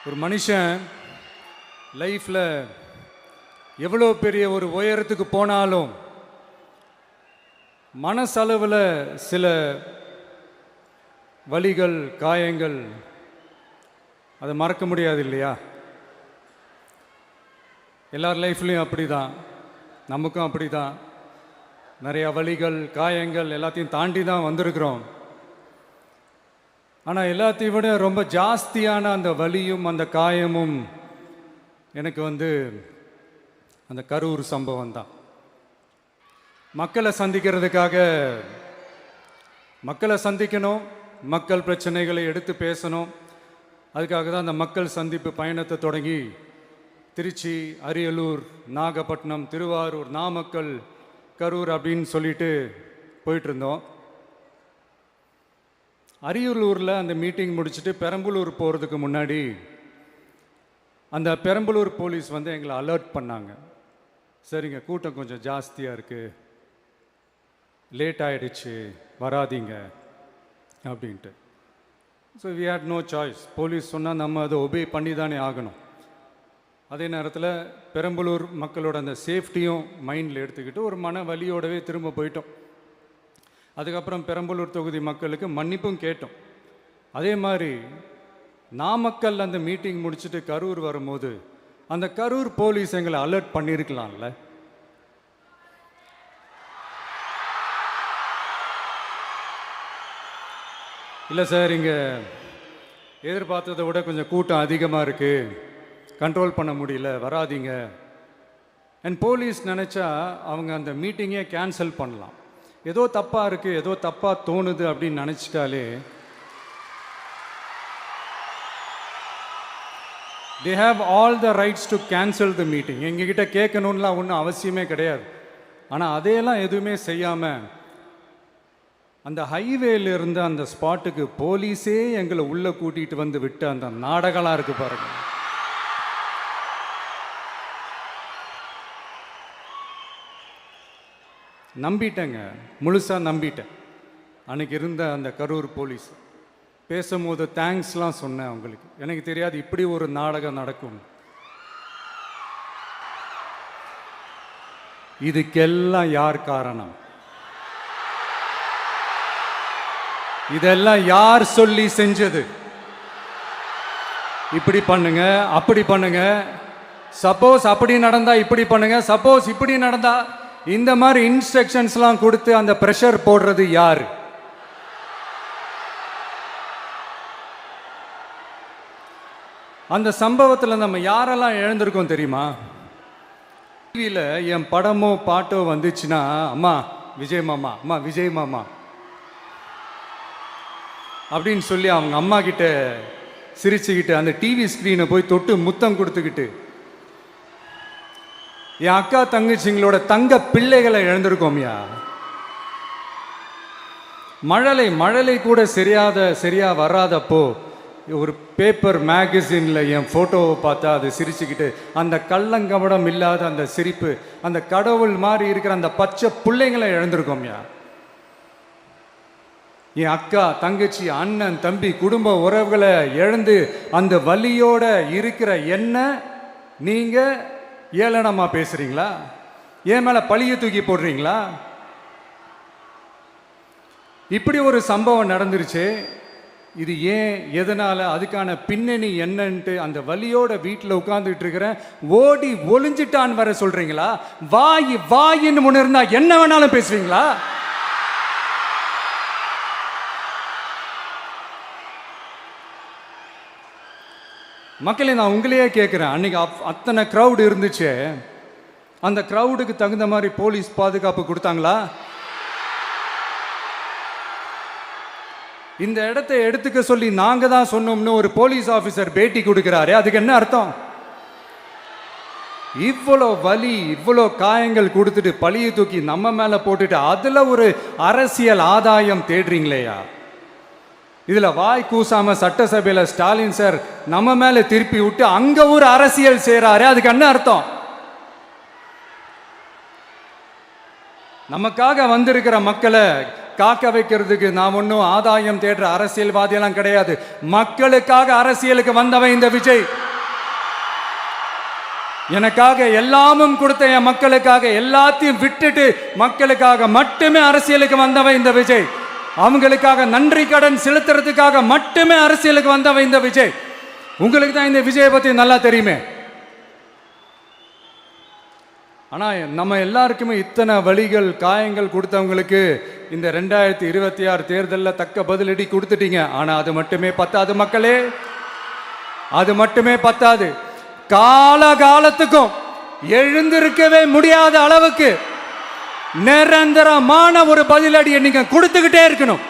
ஒரு மனுஷன் லைஃப்பில் எவ்வளோ பெரிய ஒரு உயரத்துக்கு போனாலும் மனசளவில் சில வலிகள் காயங்கள் அதை மறக்க முடியாது இல்லையா? எல்லார் லைஃப்லேயும் அப்படி தான், நமக்கும் அப்படி தான். நிறையா வலிகள் காயங்கள் எல்லாத்தையும் தாண்டி தான் வந்திருக்கிறோம். ஆனால் எல்லாத்தையும் விட ரொம்ப ஜாஸ்தியான அந்த வலியும் அந்த காயமும் எனக்கு அந்த கரூர் சம்பவம் தான். மக்களை சந்திக்கணும், மக்கள் பிரச்சனைகளை எடுத்து பேசணும். அதுக்காக தான் அந்த மக்கள் சந்திப்பு பயணத்தை தொடங்கி திருச்சி, அரியலூர், நாகப்பட்டினம், திருவாரூர், நாமக்கல், கரூர் அப்படின்னு சொல்லிட்டு போயிட்டுருந்தோம். அரியலூரில் அந்த மீட்டிங் முடிச்சுட்டு பெரம்பலூர் போகிறதுக்கு முன்னாடி அந்த பெரம்பலூர் போலீஸ் எங்களை அலர்ட் பண்ணாங்க. சரிங்க, கூட்டம் கொஞ்சம் ஜாஸ்தியாக இருக்குது, லேட் ஆகிடுச்சு, வராதிங்க அப்படின்ட்டு. So we had no choice. Police சொன்னால் நம்ம அதை ஒபே பண்ணி தானே ஆகணும். அதே நேரத்தில் பெரம்பலூர் மக்களோட அந்த சேஃப்டியும் மைண்டில் எடுத்துக்கிட்டு ஒரு மன வலியோடவே திரும்ப போயிட்டோம். அதுக்கப்புறம் பெரம்பலூர் தொகுதி மக்களுக்கு மன்னிப்பும் கேட்டோம். அதே மாதிரி நாமக்கல் அந்த மீட்டிங் முடிச்சுட்டு கரூர் வரும்போது அந்த கரூர் போலீஸ் எங்களை அலர்ட் பண்ணியிருக்கலாம்ல. இல்லை சார், இங்கே எதிர்பார்த்ததை விட கொஞ்சம் கூட்டம் அதிகமாக இருக்குது, கண்ட்ரோல் பண்ண முடியல, வராதிங்க. அண்ட் போலீஸ் நினச்சா அவங்க அந்த மீட்டிங்கே கேன்சல் பண்ணலாம். ஏதோ தப்பாக இருக்குது, ஏதோ தப்பாக தோணுது அப்படின்னு நினச்சிட்டாலே they have all the rights to cancel the meeting. எங்ககிட்ட கேட்கணும்லாம் ஒன்றும் அவசியமே கிடையாது. ஆனால் அதையெல்லாம் எதுவுமே செய்யாமல் அந்த ஹைவேல இருந்து அந்த ஸ்பாட்டுக்கு போலீஸே எங்களை உள்ளே கூட்டிகிட்டு வந்து விட்டு அந்த நாடகம்லாம் இருக்கு பாருங்க. நம்பிட்டேங்க, முழுசாக நம்பிட்டேன். அன்னைக்கு இருந்த அந்த கரூர் போலீஸ் பேசும்போது தேங்க்ஸ்லாம் சொன்னேன் அவங்களுக்கு. எனக்கு தெரியாது இப்படி ஒரு நாடகம் நடக்கும். இதுக்கெல்லாம் யார் காரணம்? இதெல்லாம் யார் சொல்லி செஞ்சது? இப்படி பண்ணுங்க, அப்படி பண்ணுங்க, சப்போஸ் அப்படி நடந்தா இப்படி பண்ணுங்க, சப்போஸ் இப்படி நடந்தா இந்த மாதிரி இன்ஸ்ட்ரக்ஷன்ஸ்லாம் கொடுத்து அந்த பிரஷர் போடுறது யார்? அந்த சம்பவத்தில் நம்ம யாரெல்லாம் எழுந்திருக்கோம் தெரியுமா? டிவியில் என் படமோ பாட்டோ வந்துச்சுன்னா, அம்மா விஜய் மாமா, அம்மா விஜய் மாமா அப்படின்னு சொல்லி அவங்க அம்மா கிட்ட சிரிச்சுக்கிட்டு அந்த டிவி ஸ்க்ரீனை போய் தொட்டு முத்தம் கொடுத்துக்கிட்டு என் அக்கா தங்கச்சிங்களோட தங்க பிள்ளைகளை இழந்திருக்கோம்யா. மழலை கூட சரியா வராதப்போ ஒரு பேப்பர் மேகசினில் என் ஃபோட்டோவை பார்த்தா அது சிரிச்சுக்கிட்டு அந்த கள்ளங்கபடம் இல்லாத அந்த சிரிப்பு, அந்த கடவுள் மாதிரி இருக்கிற அந்த பச்சை பிள்ளைங்களை இழந்திருக்கோம்யா. என் அக்கா தங்கச்சி அண்ணன் தம்பி குடும்ப உறவுகளை இழந்து அந்த வலியோட இருக்கிற என்ன நீங்க ஏளனமா பேசுறீங்களா? என் மேல பழிய தூக்கி போடுறீங்களா? இப்படி ஒரு சம்பவம் நடந்துருச்சு. இது ஏன், எதனால, அதுக்கான பின்னணி என்னன்ட்டு அந்த வலியோட வீட்டில் உட்கார்ந்துட்டு இருக்கிறேன். ஓடி ஒளிஞ்சிட்டான்னு வர சொல்றீங்களா? வாயின்னு முன்ன இருந்தா என்ன வேணாலும் பேசுவீங்களா? மக்களே, நான் உங்களையே கேட்குறேன். அன்னைக்கு அத்தனை க்ரௌடு இருந்துச்சு, அந்த க்ரௌடுக்கு தகுந்த மாதிரி போலீஸ் பாதுகாப்பு கொடுத்தாங்களா? இந்த இடத்தை எடுத்துக்க சொல்லி நாங்க தான் சொன்னோம்னு ஒரு போலீஸ் ஆஃபீஸர் பேட்டி கொடுக்கிறாரு, அதுக்கு என்ன அர்த்தம்? இவ்வளோ வலி, இவ்வளோ காயங்கள் கொடுத்துட்டு பழியை தூக்கி நம்ம மேல போட்டுட்டு அதுல ஒரு அரசியல் ஆதாயம் தேடுறீங்களேயா? இதுல வாய் கூசாம சட்டசபையில ஸ்டாலின் சார் நம்ம மேல திருப்பி விட்டு அங்க ஒரு அரசியல் செய்றாரு, அதுக்கு என்ன அர்த்தம்? நமக்காக வந்திருக்கிற மக்களை காக்க வைக்கிறதுக்கு நான் ஒன்றும் ஆதாயம் தேடுற அரசியல்வாதியெல்லாம் கிடையாது. மக்களுக்காக அரசியலுக்கு வந்தவன் இந்த விஜய். எனக்காக எல்லாமும் கொடுத்த என் மக்களுக்காக எல்லாத்தையும் விட்டுட்டு மக்களுக்காக மட்டுமே அரசியலுக்கு வந்தவன் இந்த விஜய். அவங்களுக்காக நன்றி கடன் செலுத்துறதுக்காக மட்டுமே அரசியலுக்கு வந்தவன் இந்த விஜய். உங்களுக்கு தான் இந்த விஜயை பத்தி நல்லா தெரியுமே. ஆனா நம்ம எல்லாருக்குமே இத்தனை வலிகள் காயங்கள் கொடுத்தவங்களுக்கு இந்த 2026 தேர்தலில் தக்க பதிலடி கொடுத்துட்டீங்க. ஆனா அது மட்டுமே பத்தாது மக்களே, அது மட்டுமே பத்தாது. காலகாலத்துக்கும் எழுந்திருக்கவே முடியாத அளவுக்கு நிரந்தரமான ஒரு பதிலடியை நீங்க கொடுத்துக்கிட்டே இருக்கணும்.